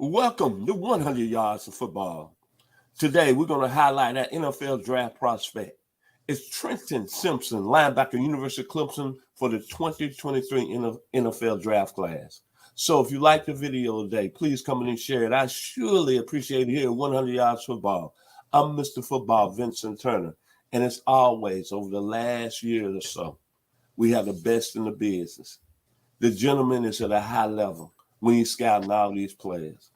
Welcome to 100 Yards of Football. Today, we're going to highlight that NFL draft prospect. It's Trenton Simpson, linebacker, University of Clemson for the 2023 NFL draft class. So if you like the video today, please come in and share it. I surely appreciate it here at 100 Yards Football. I'm Mr. Football, Vincent Turner. And as always, over the last year or so, we have the best in the business. The gentleman is at a high level when he's scouting all these players.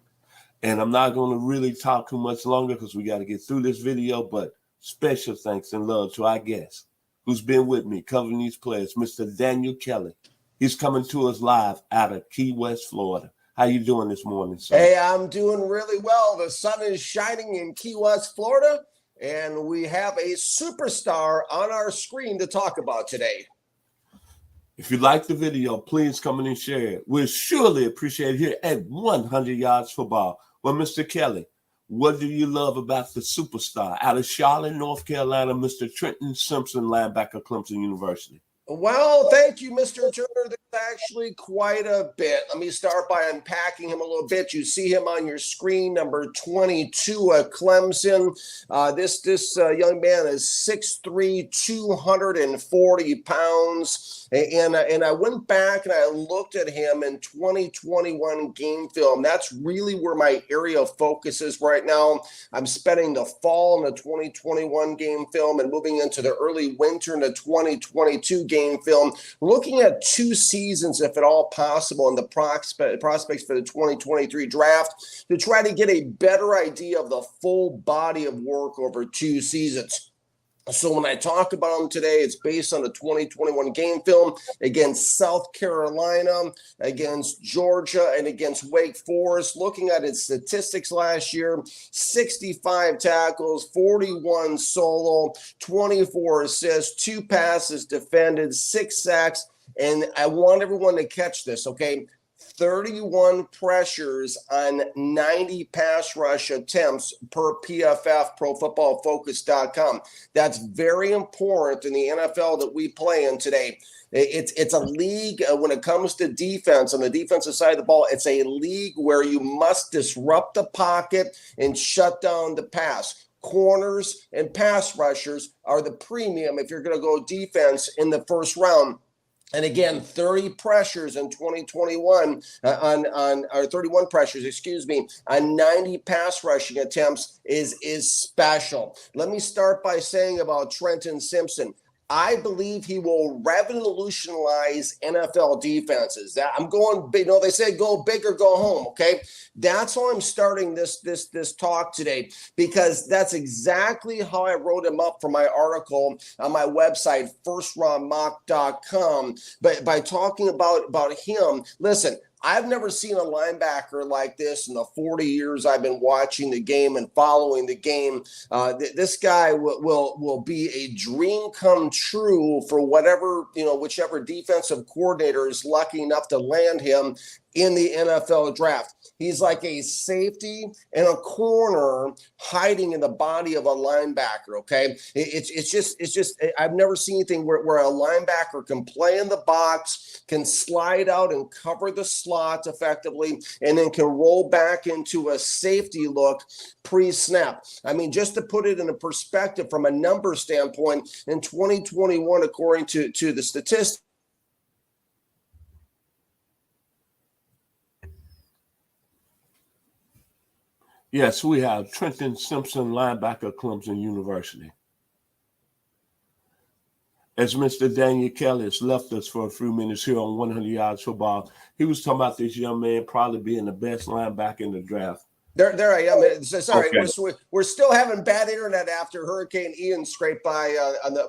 And I'm not going to really talk too much longer because we got to get through this video, but special thanks and love to our guest who's been with me covering these players, Mr. Daniel Kelly. He's coming to us live out of Key West, Florida. How you doing this morning, sir? Hey, I'm doing really well. The sun is shining in Key West, Florida, and we have a superstar on our screen to talk about today. If you like the video, please come in and share it. We'll surely appreciate it here at 100 Yards Football. Well, Mr. Kelly, what do you love about the superstar out of Charlotte, North Carolina, Mr. Trenton Simpson, linebacker, Clemson University? Well, thank you, Mr. Turner. There's actually quite a bit. Let me start by unpacking him a little bit. You see him on your screen, number 22 at Clemson. This young man is 6'3", 240 pounds. And I went back and I looked at him in 2021 game film. That's really where my area of focus is right now. I'm spending the fall in the 2021 game film and moving into the early winter in the 2022 game film, looking at 2 seasons, if at all possible, in the prospects for the 2023 draft to try to get a better idea of the full body of work over 2 seasons. So when I talk about him today, it's based on the 2021 game film against South Carolina, against Georgia, and against Wake Forest. Looking at his statistics last year, 65 tackles, 41 solo, 24 assists, 2 passes defended, 6 sacks. And I want everyone to catch this, okay? 31 pressures on 90 pass rush attempts per PFF, ProFootballFocus.com. That's very important in the NFL that we play in today. It's a league when it comes to defense, on the defensive side of the ball, it's a league where you must disrupt the pocket and shut down the pass. Corners and pass rushers are the premium if you're going to go defense in the first round. And again, 30 pressures in 2021 or 31 pressures, on 90 pass rushing attempts is special. Let me start by saying about Trenton Simpson. I believe he will revolutionize NFL defenses. I'm going big. They say go big or go home. Okay, that's how I'm starting this talk today, because that's exactly how I wrote him up for my article on my website, firstroundmock.com. But by talking about him, listen. I've never seen a linebacker like this in the 40 years I've been watching the game and following the game. This guy will be a dream come true for whichever defensive coordinator is lucky enough to land him in the NFL draft. He's like a safety and a corner hiding in the body of a linebacker, okay? It's just I've never seen anything where a linebacker can play in the box, can slide out and cover the slot effectively, and then can roll back into a safety look pre-snap. I mean, just to put it in a perspective from a number standpoint, in 2021, according to the statistics, Yes, we have Trenton Simpson, linebacker, Clemson University. As Mr. Daniel Kelly has left us for a few minutes here on 100 Yards Football, he was talking about this young man probably being the best linebacker in the draft. There I am. Sorry, Okay. we're still having bad internet after Hurricane Ian scraped by.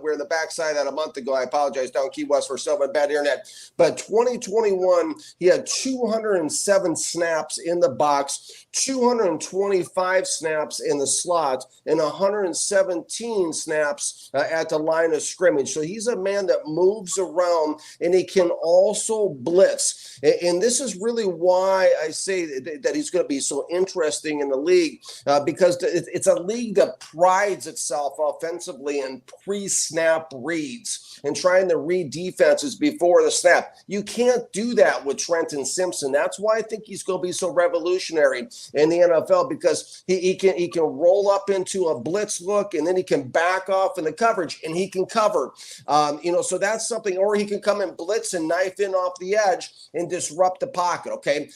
We're in the backside of that a month ago. I apologize, down Key West, for still having bad internet. But 2021, he had 207 snaps in the box, 225 snaps in the slot, and 117 snaps at the line of scrimmage. So he's a man that moves around, and he can also blitz. And this is really why I say that he's going to be so interesting best thing in the league because it's a league that prides itself offensively in pre-snap reads and trying to read defenses before the snap. You can't do that with Trenton Simpson. That's why I think he's going to be so revolutionary in the NFL, because he can roll up into a blitz look and then he can back off in the coverage and he can cover. So that's something. Or he can come and blitz and knife in off the edge and disrupt the pocket. Okay,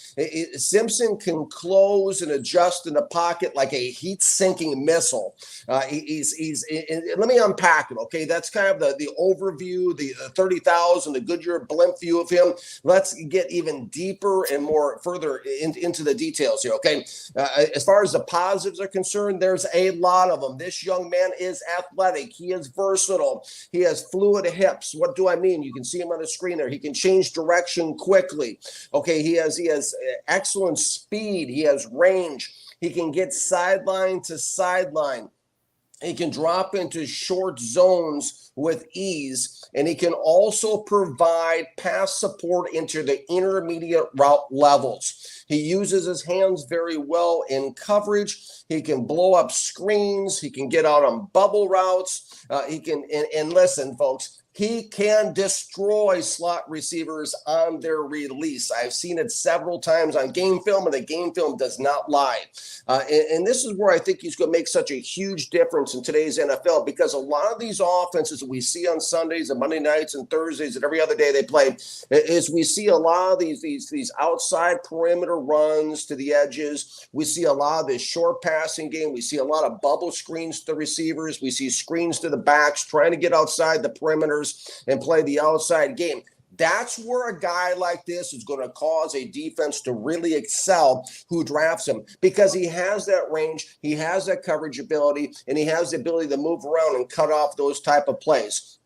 Simpson can close and adjust in the pocket like a heat-sinking missile. Let me unpack it. Okay, that's kind of the overview, the 30,000, the Goodyear blimp view of him. Let's get even deeper and more further into the details here. Okay, as far as the positives are concerned, there's a lot of them. This young man is athletic. He is versatile. He has fluid hips. What do I mean? You can see him on the screen there. He can change direction quickly. Okay, he has excellent speed. He has range. He can get sideline to sideline. He can drop into short zones with ease, and he can also provide pass support into the intermediate route levels. He uses his hands very well in coverage. He can blow up screens. He can get out on bubble routes. He can, and listen, folks, he can destroy slot receivers on their release. I've seen it several times on game film, and the game film does not lie. And this is where I think he's going to make such a huge difference in today's NFL, because a lot of these offenses that we see on Sundays and Monday nights and Thursdays and every other day they play, is we see a lot of these outside perimeter runs to the edges. We see a lot of this short passing game. We see a lot of bubble screens to the receivers. We see screens to the backs trying to get outside the perimeters and play the outside game. That's where a guy like this is going to cause a defense to really excel who drafts him, because he has that range, he has that coverage ability, and he has the ability to move around and cut off those type of plays.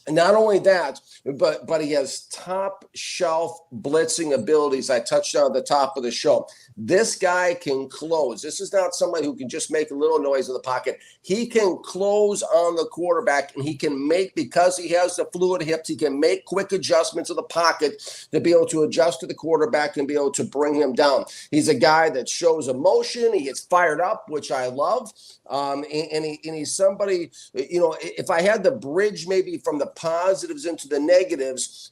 And not only that, but he has top shelf blitzing abilities. I touched on at the top of the show. This guy can close. This is not somebody who can just make a little noise in the pocket. He can close on the quarterback, and he can make, because he has the fluid hips, he can make quick adjustments in the pocket to be able to adjust to the quarterback and be able to bring him down. He's a guy that shows emotion. He gets fired up, which I love. And he's somebody, if I had the bridge maybe from the positives into the negatives,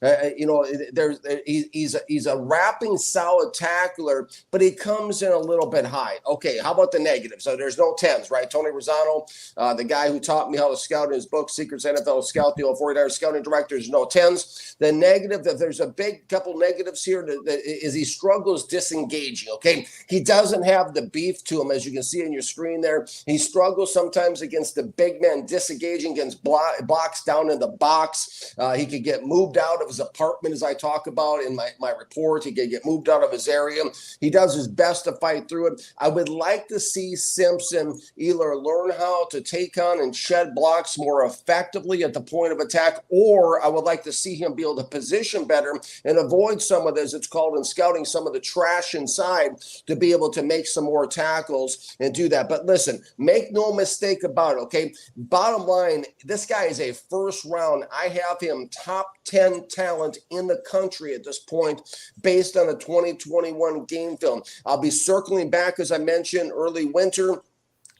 he's a wrapping solid tackler, but he comes in a little bit high. Okay, how about the negatives? So there's no 10s, right? Tony Rosano, the guy who taught me how to scout in his book, Secrets NFL Scout, the old 49er scouting director, there's no 10s. The negative, that there's a big couple negatives here, is he struggles disengaging, okay? He doesn't have the beef to him, as you can see on your screen there. He struggles sometimes against the big man, disengaging against blocks down in the box. He could get moved out of his apartment, as I talk about in my report. He could get moved out of his area. He does his best to fight through it. I would like to see Simpson either learn how to take on and shed blocks more effectively at the point of attack, or I would like to see him be able to position better and avoid some of this, it's called in scouting, some of the trash inside, to be able to make some more tackles and do that. But listen, make no mistake about it, okay? Bottom line, this guy is a first round. I have him top 10 talent in the country at this point based on the 2021 game film. I'll be circling back, as I mentioned, early winter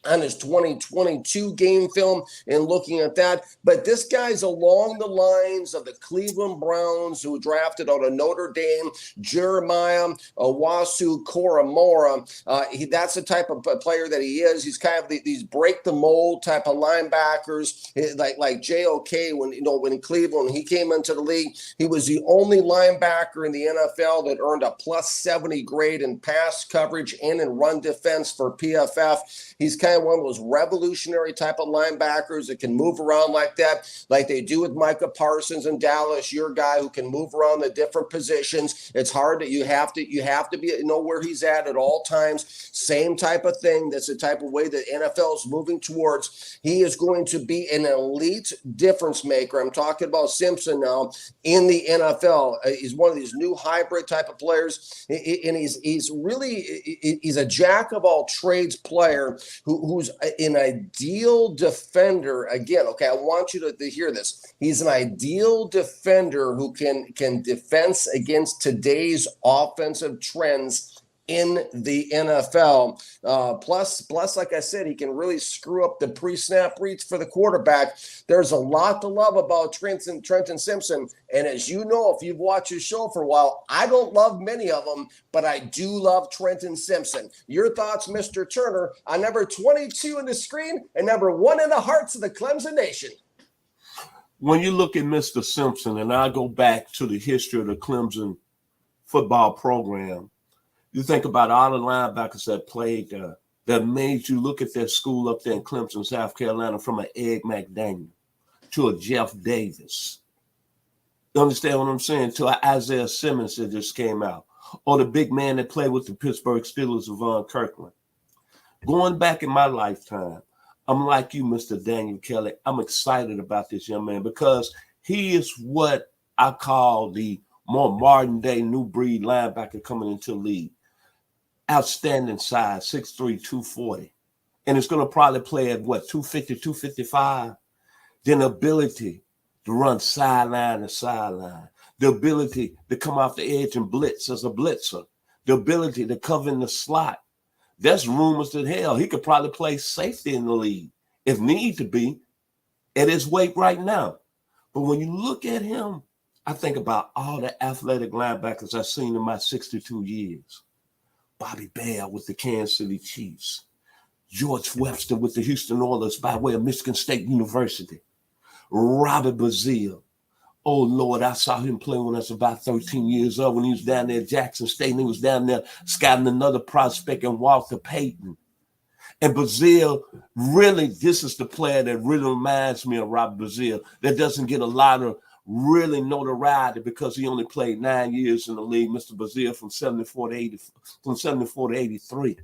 on his 2022 game film and looking at that. But this guy's along the lines of the Cleveland Browns, who drafted out of Notre Dame, Jeremiah Owusu-Koramoah. That's the type of player that he is. He's kind of these break the mold type of linebackers, like JOK. When in Cleveland, when he came into the league, he was the only linebacker in the NFL that earned a plus 70 grade in pass coverage and in run defense for PFF. He's kind of one of those revolutionary type of linebackers that can move around like that, like they do with Micah Parsons in Dallas. Your guy who can move around the different positions. It's hard that you have to know where he's at all times. Same type of thing. That's the type of way that NFL is moving towards. He is going to be an elite difference maker. I'm talking about Simpson now in the NFL. He's one of these new hybrid type of players, and he's a jack of all trades player who's an ideal defender. Again, okay, I want you to hear this. He's an ideal defender who can defense against today's offensive trends in the NFL. Plus, like I said, he can really screw up the pre-snap reads for the quarterback. There's a lot to love about Trenton Simpson. And as you know, if you've watched his show for a while, I don't love many of them, but I do love Trenton Simpson. Your thoughts, Mr. Turner, on number 22 on the screen and number 1 in the hearts of the Clemson Nation? When you look at Mr. Simpson, and I go back to the history of the Clemson football program, you think about all the linebackers that played that made you look at their school up there in Clemson, South Carolina, from an Ed McDaniel to a Jeff Davis. You understand what I'm saying? To an Isaiah Simmons that just came out. Or the big man that played with the Pittsburgh Steelers, Von Kirkland. Going back in my lifetime, I'm like you, Mr. Daniel Kelly. I'm excited about this young man because he is what I call the more modern day new breed linebacker coming into the league. Outstanding size, 6'3", 240. And it's going to probably play at what, 250, 255? Then ability to run sideline to sideline. The ability to come off the edge and blitz as a blitzer. The ability to cover in the slot. There's rumors that, hell, he could probably play safety in the league if need to be at his weight right now. But when you look at him, I think about all the athletic linebackers I've seen in my 62 years. Bobby Bell with the Kansas City Chiefs. George Webster with the Houston Oilers by way of Michigan State University. Robert Brazile. Oh, Lord, I saw him play when I was about 13 years old when he was down there at Jackson State, and he was down there scouting another prospect in Walter Payton. And Brazile, really, this is the player that really reminds me of Robert Brazile, that doesn't get a lot of really notoriety because he only played 9 years in the league, Mr. Brazile, from 74 to 83.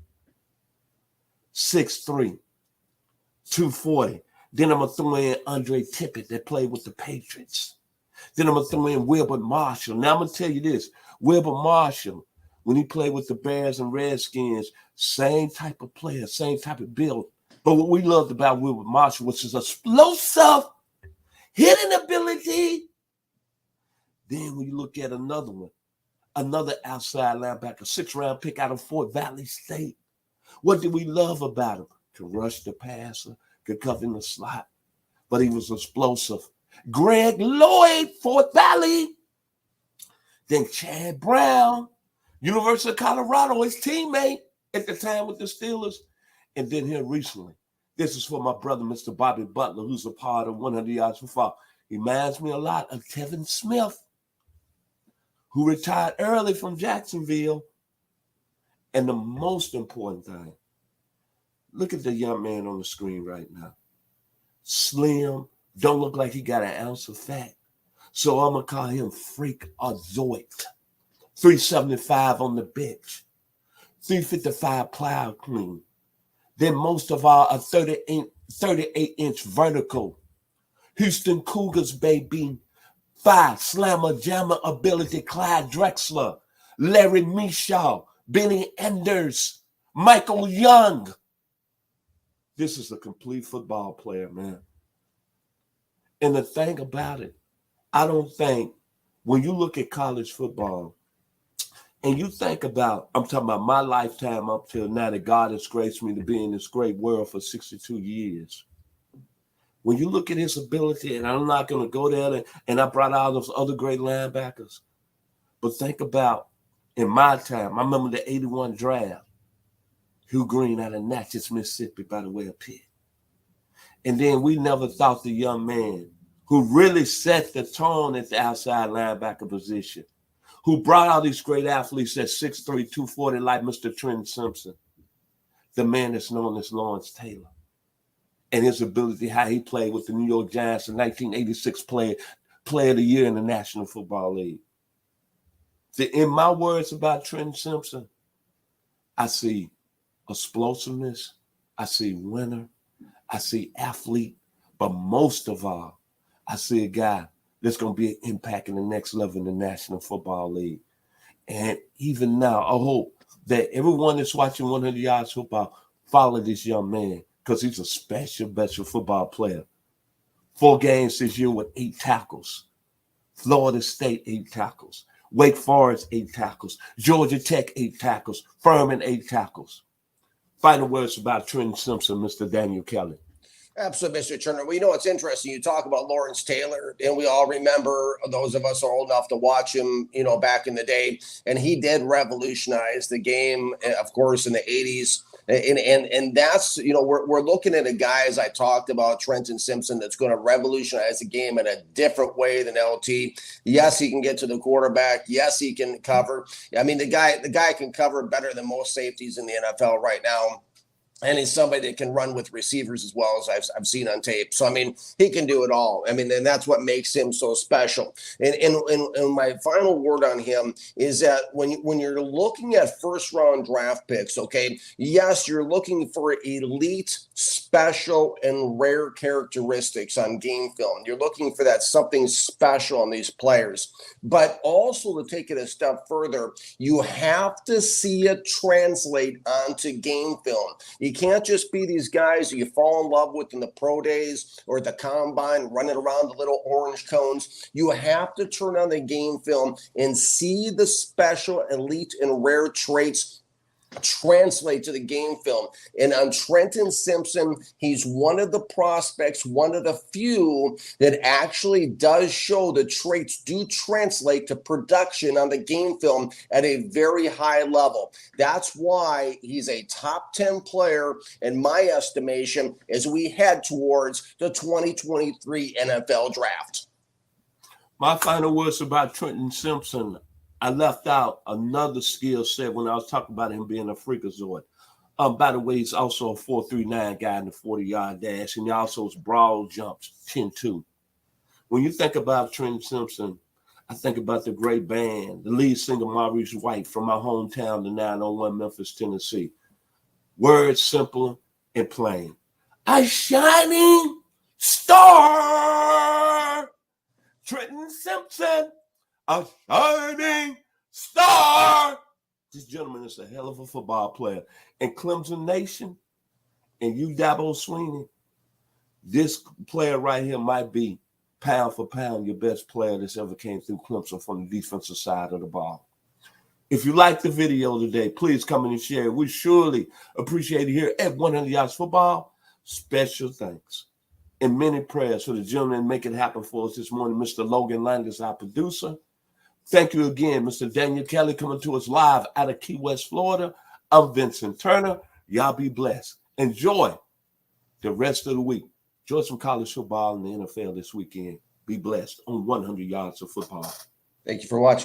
6'3", 240. Then I'm going to throw in Andre Tippett that played with the Patriots. Then I'm going to throw in Wilbert Marshall. Now I'm going to tell you this. Wilbert Marshall, when he played with the Bears and Redskins, same type of player, same type of build. But what we loved about Wilbert Marshall was his explosive hitting ability. Then when you look at another one, another outside linebacker, 6th-round pick out of Fort Valley State. What did we love about him? To rush the passer, could cover in the slot, but he was explosive. Greg Lloyd, Fort Valley. Then Chad Brown, University of Colorado, his teammate at the time with the Steelers. And then here recently, this is for my brother, Mr. Bobby Butler, who's a part of 100 Yards for Fall. He reminds me a lot of Tevin Smith, who retired early from Jacksonville. And the most important thing, look at the young man on the screen right now. Slim, don't look like he got an ounce of fat. So I'm going to call him Freak Azoit. 375 on the bench. 355 plow clean. Then most of all, a 38-inch vertical. Houston Cougars, baby. 5 slammer jammer ability, Clyde Drexler. Larry Mishaw. Benny Enders. Michael Young. This is a complete football player, man. And the thing about it, I don't think when you look at college football and you think about, I'm talking about my lifetime up till now that God has graced me to be in this great world for 62 years. When you look at his ability, and I'm not going to go there, and I brought out those other great linebackers, but think about in my time, I remember the 81 draft, Hugh Green out of Natchez, Mississippi, by the way of Pitt. And then we never thought the young man who really set the tone at the outside linebacker position, who brought out these great athletes at 6'3", 240 like Mr. Trenton Simpson, the man that's known as Lawrence Taylor, and his ability, how he played with the New York Giants, the 1986 player of the year in the National Football League. In my words about Trenton Simpson, I see explosiveness, I see winner, I see athlete, but most of all, I see a guy that's going to be an impact in the next level in the National Football League. And even now, I hope that everyone that's watching 100 Yards Football follow this young man because he's a special football player. 4 games this year with 8 tackles. Florida State, 8 tackles. Wake Forest, 8 tackles. Georgia Tech, 8 tackles. Furman, 8 tackles. Final words about Trenton Simpson, Mr. Daniel Kelly. Absolutely, Mr. Turner. Well, you know, it's interesting. You talk about Lawrence Taylor, and we all remember, those of us are old enough to watch him, you know, back in the day. And he did revolutionize the game, of course, in the 80s. And that's, you know, we're looking at a guy, as I talked about, Trenton Simpson, that's going to revolutionize the game in a different way than LT. Yes, he can get to the quarterback. Yes, he can cover. I mean, the guy can cover better than most safeties in the NFL right now. And he's somebody that can run with receivers as well, as I've seen on tape. So, I mean, he can do it all. I mean, and that's what makes him so special. And my final word on him is that when you're looking at first-round draft picks, okay, yes, you're looking for elite, special, and rare characteristics on game film. You're looking for that something special on these players. But also, to take it a step further, you have to see it translate onto game film. You can't just be these guys that you fall in love with in the pro days or the combine, running around the little orange cones. You have to turn on the game film and see the special, elite, and rare traits translate to the game film. And on Trenton Simpson, he's one of the prospects, one of the few that actually does show the traits do translate to production on the game film at a very high level. That's why he's a top 10 player in my estimation as we head towards the 2023 NFL draft. My final words about Trenton Simpson. I left out another skill set when I was talking about him being a freakazoid. By the way, he's also a 4.39 guy in the 40-yard dash, and he also has broad jumps, 10.2. When you think about Trenton Simpson, I think about the great band, the lead singer Maurice White from my hometown, the 901 Memphis, Tennessee. Words simple and plain. A shining star, Trenton Simpson. A shining star. This gentleman is a hell of a football player. And Clemson Nation and you, Dabo Sweeney, this player right here might be pound for pound your best player that's ever came through Clemson from the defensive side of the ball. If you like the video today, please come in and share. We surely appreciate it here at 100 Yards Football. Special thanks and many prayers for the gentleman that make it happen for us this morning, Mr. Logan Landis, our producer. Thank you again, Mr. Daniel Kelly, coming to us live out of Key West, Florida. I'm Vincent Turner. Y'all be blessed. Enjoy the rest of the week. Enjoy some college football in the NFL this weekend. Be blessed on 100 Yards of Football. Thank you for watching.